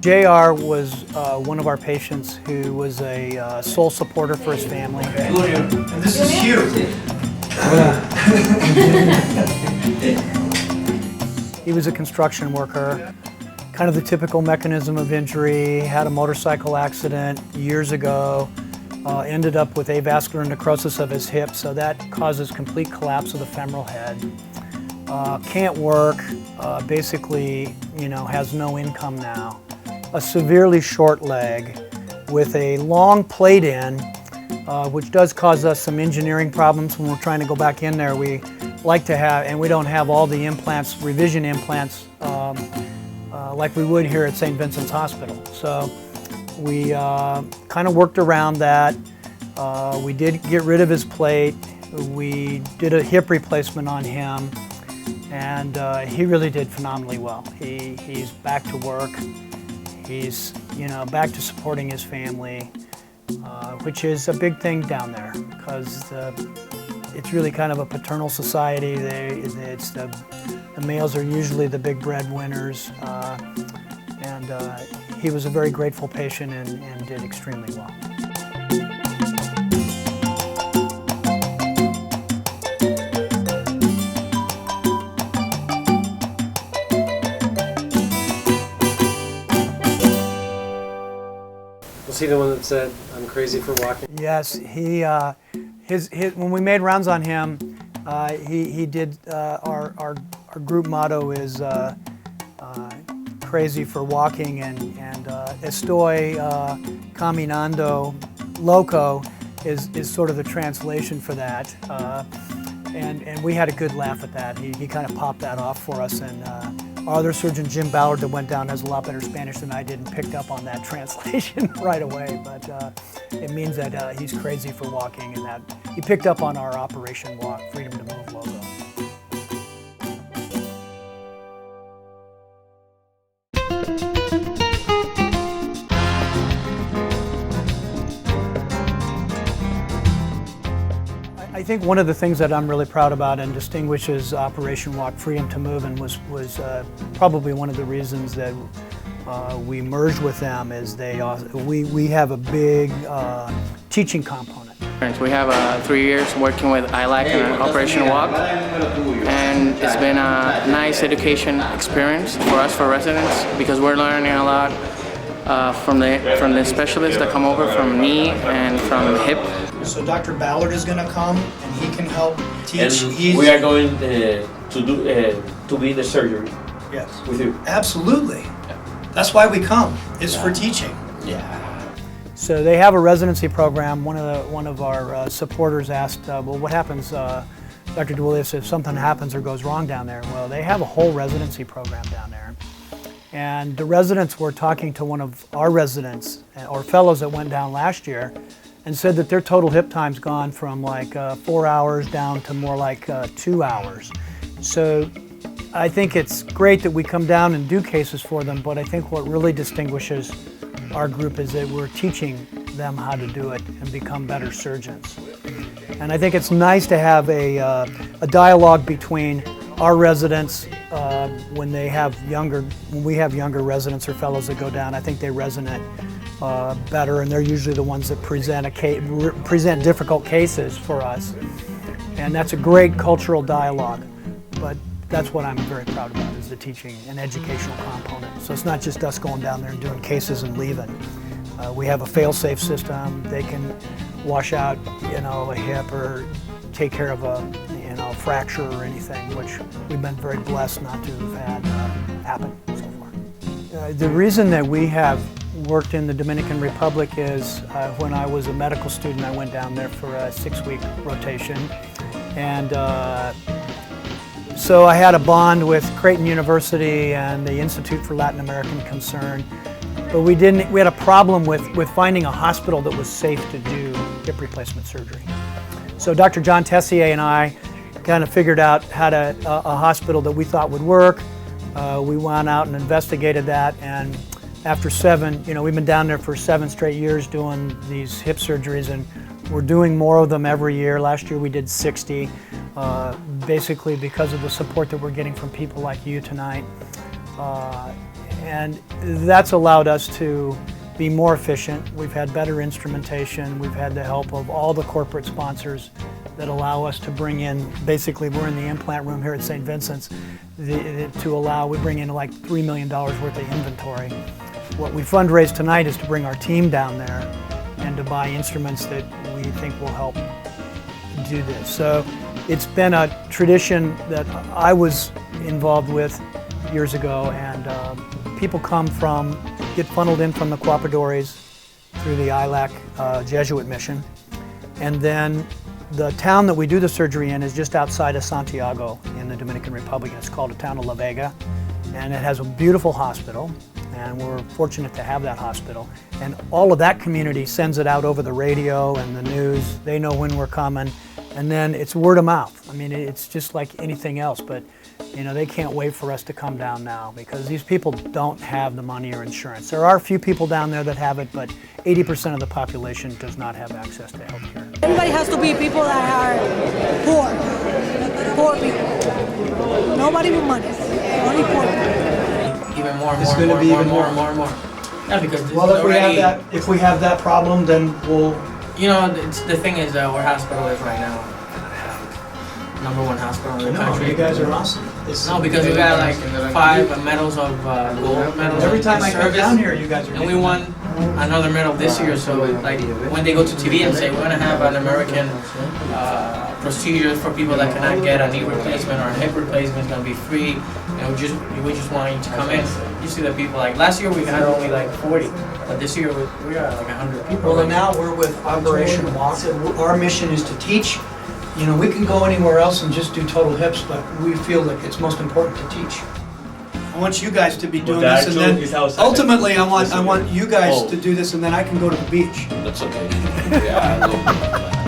JR was one of our patients who was a sole supporter for his family. And this is Hugh. He was a construction worker, kind of the typical mechanism of injury, had a motorcycle accident years ago, ended up with avascular necrosis of his hip, so that causes complete collapse of the femoral head. Can't work, basically, has no income now. A severely short leg with a long plate in, which does cause us some engineering problems when we're trying to go back in there. We like to have, and we don't have all the implants, revision implants, like we would here at St. Vincent's Hospital. So we kind of worked around that. We did get rid of his plate. We did a hip replacement on him, and he really did phenomenally well. He's back to work. He's back to supporting his family, which is a big thing down there because it's really kind of a paternal society. The males are usually the big breadwinners, and he was a very grateful patient and did extremely well. Was he the one that said, "I'm crazy for walking"? Yes, when we made rounds on him, he did, our group motto is crazy for walking, and estoy caminando loco is sort of the translation for that. And we had a good laugh at that. He kind of popped that off for us, and our other surgeon, Jim Ballard, that went down, has a lot better Spanish than I did and picked up on that translation right away. But it means that he's crazy for walking, and that he picked up on our Operation Walk, Freedom to Move logo. I think one of the things that I'm really proud about and distinguishes Operation Walk Freedom to Move, and was probably one of the reasons that we merged with them, is we have a big teaching component. We have 3 years working with ILAC and Operation Walk, and it's been a nice education experience for us, for residents, because we're learning a lot from the specialists that come over from knee and from hip. So Dr. Ballard is going to come, and he can help teach. And we are going to be the surgery. Yes. With you. Absolutely. That's why we come. It's for teaching. Yeah. So they have a residency program. One of our supporters asked, well, what happens, Dr. DeWillius, if something happens or goes wrong down there? Well, they have a whole residency program down there. And the residents were talking to one of our residents, or fellows that went down last year, and said that their total hip time's gone from like 4 hours down to more like 2 hours. So I think it's great that we come down and do cases for them, but I think what really distinguishes our group is that we're teaching them how to do it and become better surgeons. And I think it's nice to have a dialogue between our residents when we have younger residents or fellows that go down. I think they resonate better, and they're usually the ones that present difficult cases for us. And that's a great cultural dialogue. But that's what I'm very proud about, is the teaching and educational component. So it's not just us going down there and doing cases and leaving. We have a fail-safe system. They can wash out, a hip or take care of a, fracture or anything, which we've been very blessed not to have had happen so far. The reason that we have worked in the Dominican Republic is when I was a medical student, I went down there for a 6-week rotation. And so I had a bond with Creighton University and the Institute for Latin American Concern. But we had a problem with finding a hospital that was safe to do hip replacement surgery. So Dr. John Tessier and I kind of figured out a hospital that we thought would work. We went out and investigated that, and after we've been down there for 7 straight years doing these hip surgeries, and we're doing more of them every year. Last year we did 60, basically because of the support that we're getting from people like you tonight. And that's allowed us to be more efficient. We've had better instrumentation. We've had the help of all the corporate sponsors that allow us to bring in, basically we're in the implant room here at St. Vincent's, we bring in like $3 million worth of inventory. What we fundraised tonight is to bring our team down there and to buy instruments that we think will help do this. So it's been a tradition that I was involved with years ago, and people get funneled in from the Guapadores through the ILAC Jesuit mission, and then the town that we do the surgery in is just outside of Santiago in the Dominican Republic. It's called the town of La Vega, and it has a beautiful hospital, and we're fortunate to have that hospital. And all of that community sends it out over the radio and the news. They know when we're coming, and then it's word of mouth. I mean, it's just like anything else, but you know, they can't wait for us to come down now because these people don't have the money or insurance. There are a few people down there that have it, but 80% of the population does not have access to health care. Everybody has to be people that are poor people. Nobody with money, only poor people. Even more, It's more, gonna more, be more, even more, more. more, more. Yeah, because this Well, is already, if we have that problem, then we'll. you know, the thing is, our hospital is right now #1 hospital in the country. You guys are awesome. No, because we got like 5 medals of gold medals. Every time in I come service, down here, you guys are. and we won another medal this year. So like when they go to TV and say we're gonna have an American procedure for people that cannot get a knee replacement or a hip replacement, it's gonna be free. You know, we just want you to come in. You see the people like last year we had only like 40, but this year we got like 100 people. Well, and now we're with Operation Walk. Our mission is to teach. You know, we can go anywhere else and just do total hips, but we feel like it's most important to teach. I want you guys to be doing But this, and that joke is then outside. ultimately I want you guys Oh. to do this, and then I can go to the beach. That's okay. Yeah, I know.